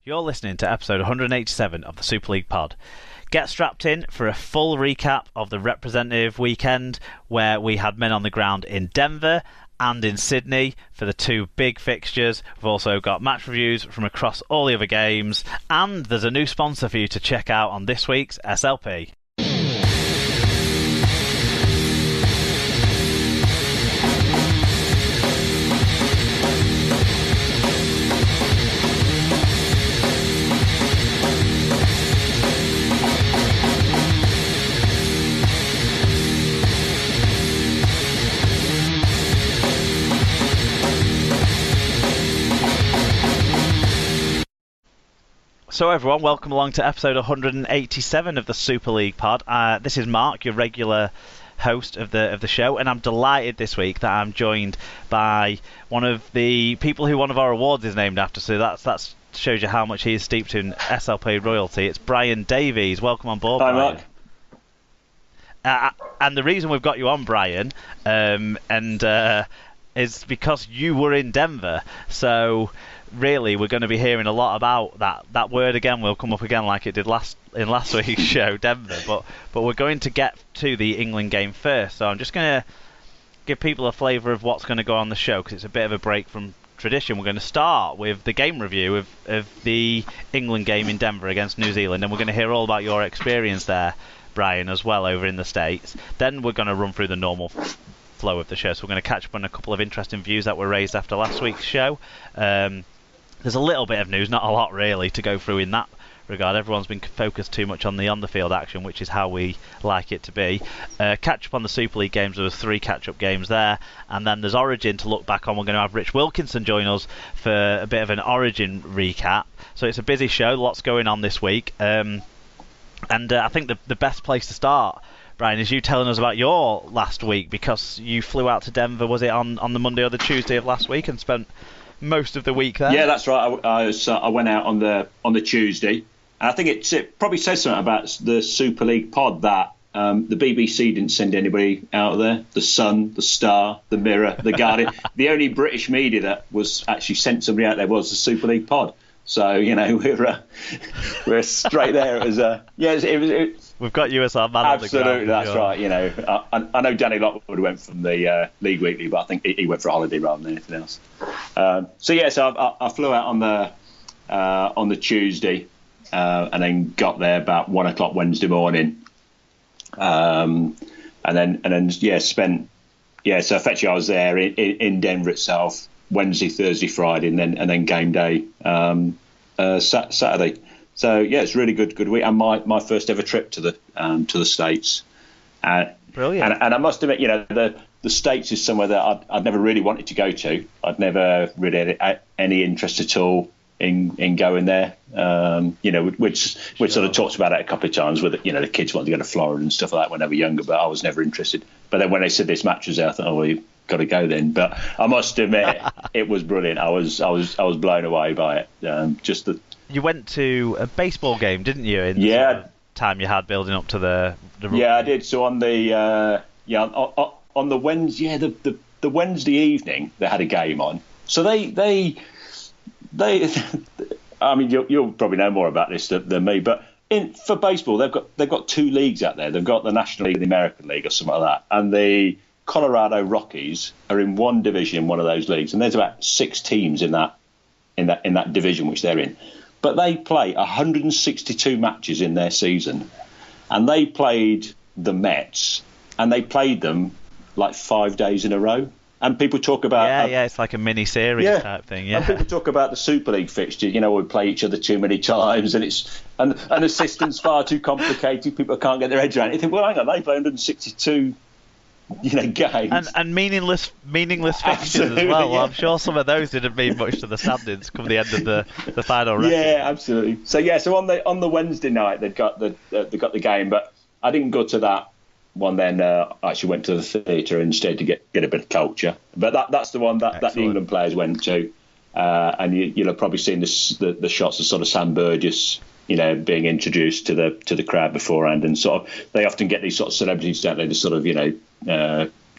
You're listening to episode 187 of the Super League Pod. Get strapped in for a full recap of the representative weekend where we had men on the ground in Denver and in Sydney for the two big fixtures. We've also got match reviews from across all the other games, and there's a new sponsor for you to check out on this week's SLP. So everyone, welcome along to episode 187 of the Super League Pod. This is Mark, your regular host of the show, and I'm delighted this week that I'm joined by one of the people who one of our awards is named after. So that shows you how much he is steeped in SLP royalty. It's Brian Davies. Welcome on board, Brian. Hi, Mark. And the reason we've got you on, Brian, is because you were in Denver. So really, we're going to be hearing a lot about that word again. Will come up again like it did in last week's show, Denver. But we're going to get to the England game first. So I'm just going to give people a flavour of what's going to go on the show, because it's a bit of a break from tradition. We're going to start with the game review of the England game in Denver against New Zealand, and we're going to hear all about your experience there, Brian, as well over in the States. Then we're going to run through the normal flow of the show. So we're going to catch up on a couple of interesting views that were raised after last week's show. There's a little bit of news, not a lot really, to go through in that regard. Everyone's been focused too much on the on-the-field action, which is how we like it to be. Catch up on the Super League games. There was 3 catch-up games there. And then there's Origin to look back on. We're going to have Rich Wilkinson join us for a bit of an Origin recap. So it's a busy show, lots going on this week. And I think the best place to start, Brian, is you telling us about your last week, because you flew out to Denver, was it on the Monday or the Tuesday of last week, and spent most of the week there? Yeah, that's right. I went out on the Tuesday. And I think it probably says something about the Super League Pod that the BBC didn't send anybody out there. The Sun, the Star, the Mirror, the Guardian. The only British media that was actually sent somebody out there was the Super League Pod. So we're straight there. It was we've got you as our man on the ground. Absolutely, that's right. I know Danny Lockwood went from the League Weekly, but I think he went for a holiday rather than anything else. So I flew out on the Tuesday, and then got there about 1 o'clock Wednesday morning, and then spent. So effectively I was there in Denver itself Wednesday, Thursday, Friday, and then game day Saturday. So it's really good week, and my first ever trip to the States. Brilliant. And I must admit, the States is somewhere that I'd never really wanted to go to. I'd never really had any interest at all in going there. Which sort of talked about it a couple of times with the kids wanted to go to Florida and stuff like that when they were younger, but I was never interested. But then when they said this match was there, I thought, well, you've got to go then. But I must admit, it was brilliant. I was blown away by it. You went to a baseball game, didn't you? In the sort of time you had building up to the rugby. Yeah, I did. So on the on the Wednesday, the Wednesday evening, they had a game on. So they I mean, you'll probably know more about this than me, but for baseball, they've got 2 leagues out there. They've got the National League and the American League or something like that, and the Colorado Rockies are in one division in one of those leagues, and there's about 6 teams in that division which they're in. But they play 162 matches in their season, and they played the Mets, and they played them like 5 days in a row. And people talk about it's like a mini series type thing. Yeah, and people talk about the Super League fixtures. We play each other too many times, and and the system's far too complicated. People can't get their heads around it. You think, well, hang on, they play 162. Games and meaningless fixtures as well. I'm sure some of those didn't mean much to the standings come the end of the final record. Yeah, absolutely. So on the Wednesday night they got the game, but I didn't go to that one. Then I actually went to the theatre instead to get a bit of culture. But that's the one that the England players went to, and you'll have probably seen the shots of sort of Sam Burgess being introduced to the crowd beforehand, and sort of they often get these sort of celebrities, don't they, to sort of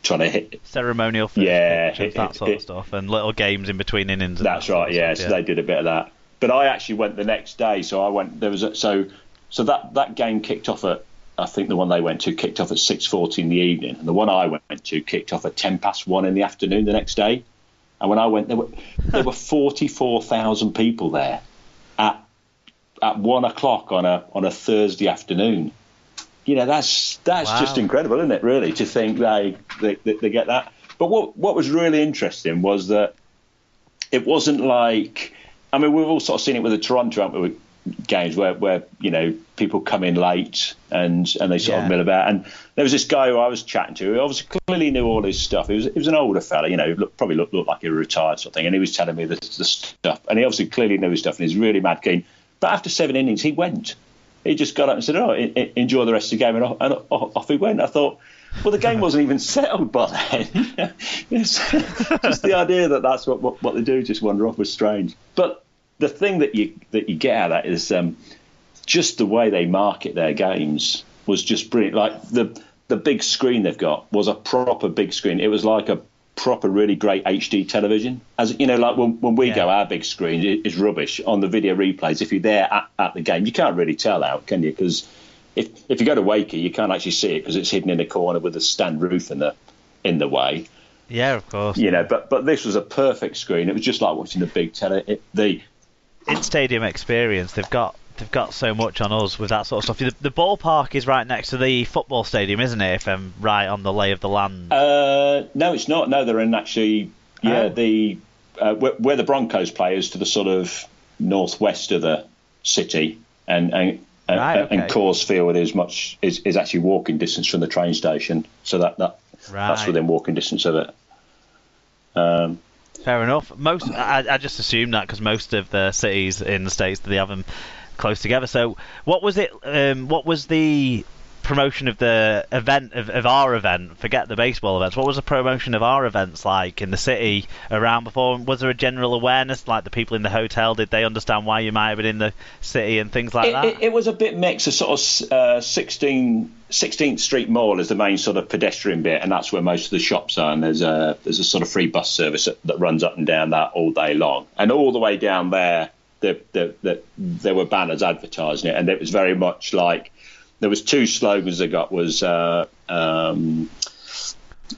trying to hit ceremonial pictures, that sort of stuff, and little games in between innings. That's right, yeah. So they did a bit of that. but I actually went the next day. So I went. So that game kicked off at, I think the one they went to kicked off at 6:40 in the evening, and the one I went to kicked off at 1:10 in the afternoon the next day. And when I went, there were 44,000 people there at 1 o'clock on a Thursday afternoon. You know, that's Wow. just incredible, isn't it? Really, to think they get that. But what was really interesting was that it wasn't like, I mean, we've all sort of seen it with the Toronto, haven't we, games where you know, people come in late and they sort of mill about. And there was this guy who I was chatting to who obviously clearly knew all his stuff. He was an older fella, you know, probably looked like he was retired sort of thing, and he was telling me the stuff, and he obviously clearly knew his stuff, and he's really mad keen. But after 7 innings, he went. He just got up and said, "Oh, enjoy the rest of the game," and off he went. I thought, well, the game wasn't even settled by then. Just the idea that that's what they do, just wander off, was strange. But the thing that you get out of that is just the way they market their games was just brilliant. Like the big screen they've got was a proper big screen. It was like a proper, really great HD television. As you know, like when we go, our big screen is rubbish. On the video replays, if you're there at the game, you can't really tell out, can you? Because if you go to Wakey, you can't actually see it because it's hidden in a corner with a stand roof in the way. Yeah, of course. You know, but this was a perfect screen. It was just like watching the big tele. In-stadium experience, they've got so much on us with that sort of stuff. The ballpark is right next to the football stadium, isn't it, if I'm right on the lay of the land? No, it's not. No, they're in actually, where the Broncos play is to the sort of northwest of the city, and Coors Field is actually walking distance from the train station, so that's within walking distance of it. Fair enough. I just assumed that because most of the cities in the States, they have them close together. So what was it? What was the promotion of the event of our event? Forget the baseball events. What was the promotion of our events like in the city around before? Was there a general awareness? Like the people in the hotel, did they understand why you might have been in the city and things like that? It was a bit mixed. A sort of 16th Street Mall is the main sort of pedestrian bit, and that's where most of the shops are. And there's a sort of free bus service that runs up and down that all day long. And all the way down there, there were banners advertising it, and it was very much like, there was 2 slogans they got, was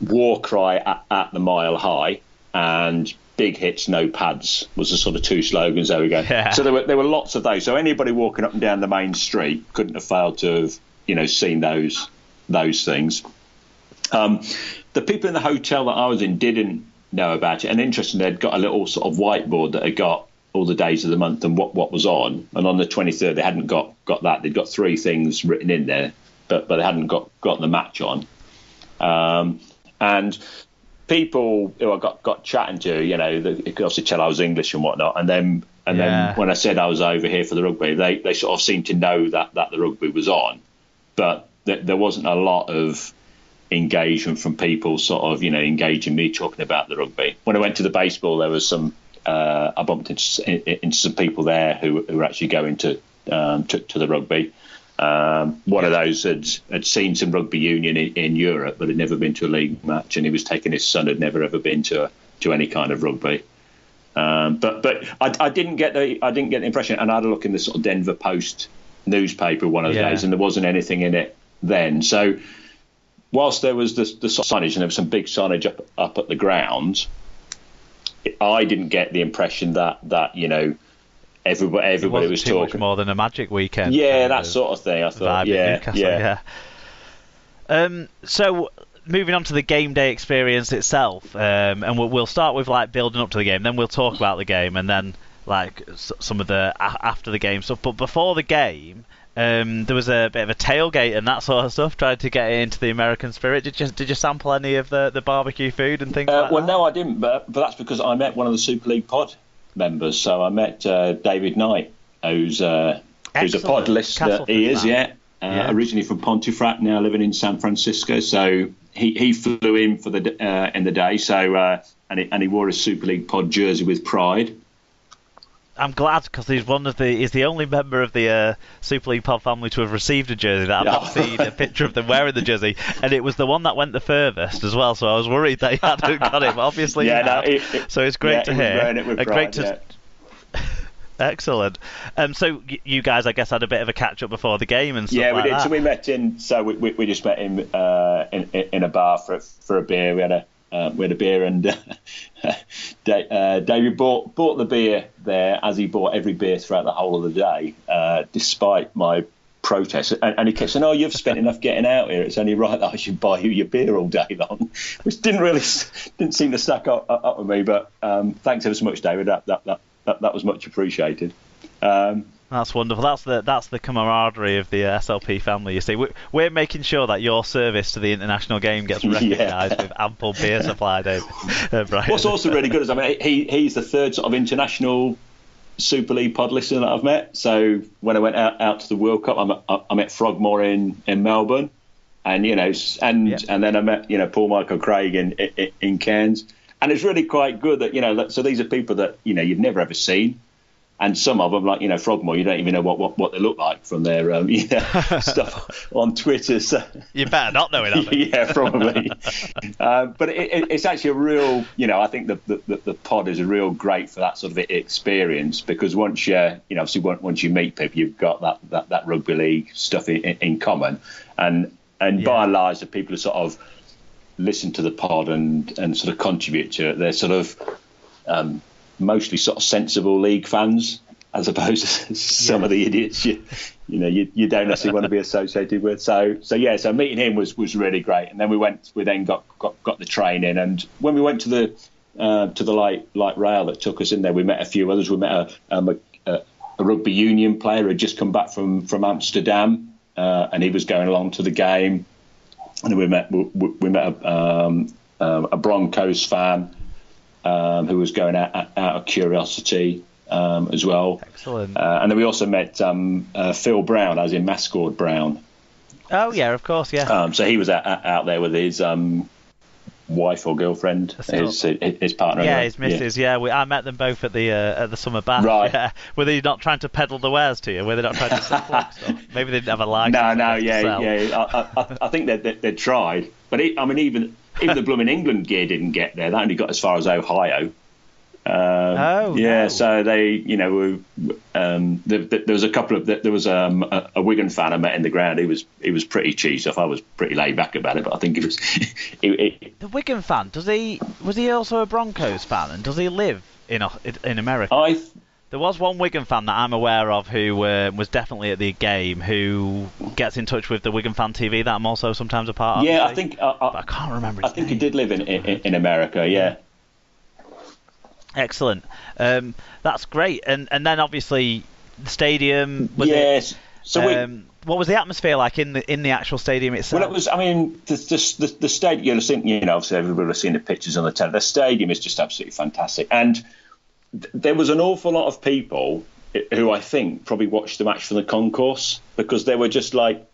war cry at the mile high and big hits, no pads was the sort of 2 slogans. There we go. Yeah. So there were lots of those. So anybody walking up and down the main street couldn't have failed to have, you know, seen those things. The people in the hotel that I was in didn't know about it, and interestingly, they'd got a little sort of whiteboard that had got all the days of the month and what was on, and on the 23rd they hadn't got that. They'd got 3 things written in there, but they hadn't got the match on. And people who I got chatting to, you know, they could obviously tell I was English and whatnot, and then when I said I was over here for the rugby, they sort of seemed to know that the rugby was on, but there wasn't a lot of engagement from people sort of, you know, engaging me talking about the rugby. When I went to the baseball, there was some I bumped into some people there who were actually going to the rugby. One of those had seen some rugby union in Europe, but had never been to a league match, and he was taking his son, had never ever been to any kind of rugby. But I didn't get the impression, and I had a look in the sort of Denver Post newspaper one of the days, and there wasn't anything in it then. So whilst there was the signage, and there was some big signage up at the ground, I didn't get the impression that you know, everybody was talking. Much more than a Magic weekend. Yeah, that sort of thing. I thought, yeah. So moving on to the game day experience itself, and we'll start with like building up to the game, then we'll talk about the game, and then like some of the after the game stuff. But before the game, there was a bit of a tailgate and that sort of stuff, trying to get into the American spirit. Did you sample any of the barbecue food and things like that? Well, no, I didn't, but that's because I met one of the Super League pod members. So I met David Knight, who's a pod listener. He is, originally from Pontefract, now living in San Francisco. So he flew in for in the day. So and he wore a Super League pod jersey with pride. I'm glad, because he's the only member of the Super League pod family to have received a jersey that I've not seen a picture of them wearing the jersey, and it was the one that went the furthest as well. So I was worried they hadn't got it. But obviously, so it's great to hear. Excellent. So you guys, I guess, had a bit of a catch up before the game and stuff. Yeah, we like did. that. So we met in. So we just met in a bar for a beer. We had a beer, and David bought the beer there, as he bought every beer throughout the whole of the day, despite my protest. And he kept saying, "Oh, you've spent enough getting out here. It's only right that I should buy you your beer all day long," which didn't seem to stack up with me. But thanks ever so much, David. That was much appreciated. That's wonderful. That's the camaraderie of the SLP family. You see, we're making sure that your service to the international game gets recognised with ample beer supply, David. Brian. What's also really good is, I mean, he's the third sort of international Super League pod listener that I've met. So when I went out to the World Cup, I met Frogmore in Melbourne, and and then I met Paul Michael Craig in Cairns, and it's really quite good that so these are people that you've never ever seen. And some of them, like Frogmore, you don't even know what they look like from their stuff on Twitter. So. You better not know it. Yeah, probably. But it's actually a real, I think the pod is a real great for that sort of experience, because once obviously once you meet people, you've got that rugby league stuff in common, and by and large, the people who sort of listen to the pod and sort of contribute to it, they're sort of mostly sort of sensible league fans, as opposed to some of the idiots you don't necessarily want to be associated with. So meeting him was really great. And then we then got the train in, and when we went to the light rail that took us in there, we met a few others. We met a rugby union player who had just come back from Amsterdam, and he was going along to the game. And we met a Broncos fan who was going out of curiosity as well. Excellent. And then we also met Phil Brown, as in Mascot Brown. Oh yeah, of course, yeah. So he was out there with his wife or girlfriend, his partner. Yeah, his missus. Yeah, I met them both at the summer bath. Right. Yeah. Were they not trying to peddle the wares to you? Were they not trying to sell stuff? Maybe they didn't have a license. No, yeah. I think they tried, but even the blooming England gear didn't get there. That only got as far as Ohio. No. So they, there was a couple of there was a Wigan fan I met in the ground. He was pretty cheesed off. I was pretty laid back about it, but I think it was the Wigan fan. Was he also a Broncos fan, and does he live in America? There was one Wigan fan that I'm aware of who was definitely at the game, who gets in touch with the Wigan Fan TV that I'm also sometimes a part of. Yeah, I think but I can't remember his name. he did live in America. Yeah. Excellent. That's great. And then obviously the stadium. Yes. So what was the atmosphere like in the actual stadium itself? Well, it was. I mean, the stadium. Obviously everybody has seen the pictures on the telly. The stadium is just absolutely fantastic, and there was an awful lot of people who I think probably watched the match from the concourse, because there were just like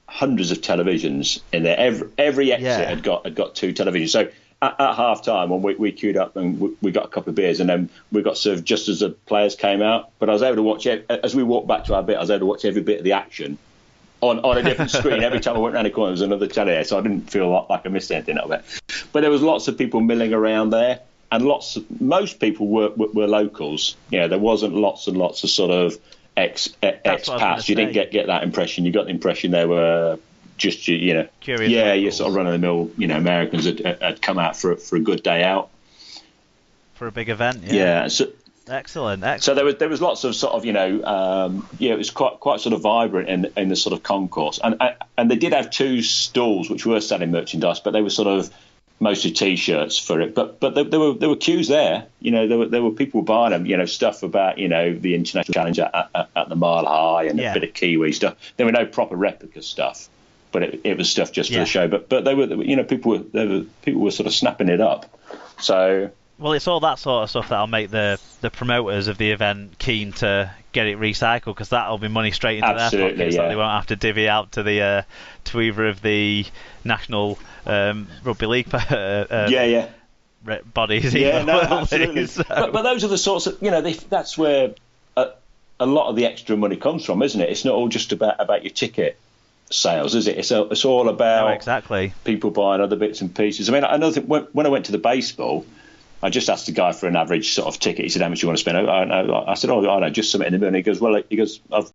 hundreds of televisions in there. Every exit had got two televisions. So at half time, when we queued up and we got a couple of beers, and then we got served just as the players came out. But I was able to watch it as we walked back to our bit. I was able to watch every bit of the action on a different screen. Every time I went round the corner, there was another telly there, so I didn't feel like I missed anything of it. But there was lots of people milling around there. And most people were locals. There wasn't lots and lots of sort of expats. You didn't get that impression. You got the impression they were just curious. Yeah, you sort of run of the mill. Americans had come out for a good day out, for a big event. Yeah. So, excellent. So there was lots of sort of it was quite sort of vibrant in the sort of concourse, and they did have two stalls which were selling merchandise, but they were sort of mostly T-shirts for it, but there were queues there. There were people buying them. Stuff about the international challenge at the Mile High and a bit of Kiwi stuff. There were no proper replica stuff, but it was stuff just for the show. But they were people were sort of snapping it up. So well, it's all that sort of stuff that'll make the promoters of the event keen to get it recycled, because that'll be money straight into their pockets that they won't have to divvy out to the to either of the national rugby league bodies. Yeah, no, absolutely. So. But those are the sorts of that's where a lot of the extra money comes from, isn't it? It's not all just about your ticket sales, is it? It's all about exactly people buying other bits and pieces. I mean, another thing, when I went to the baseball, I just asked the guy for an average sort of ticket. He said, how much do you want to spend? I said, I know, just something in the middle. And he goes, I've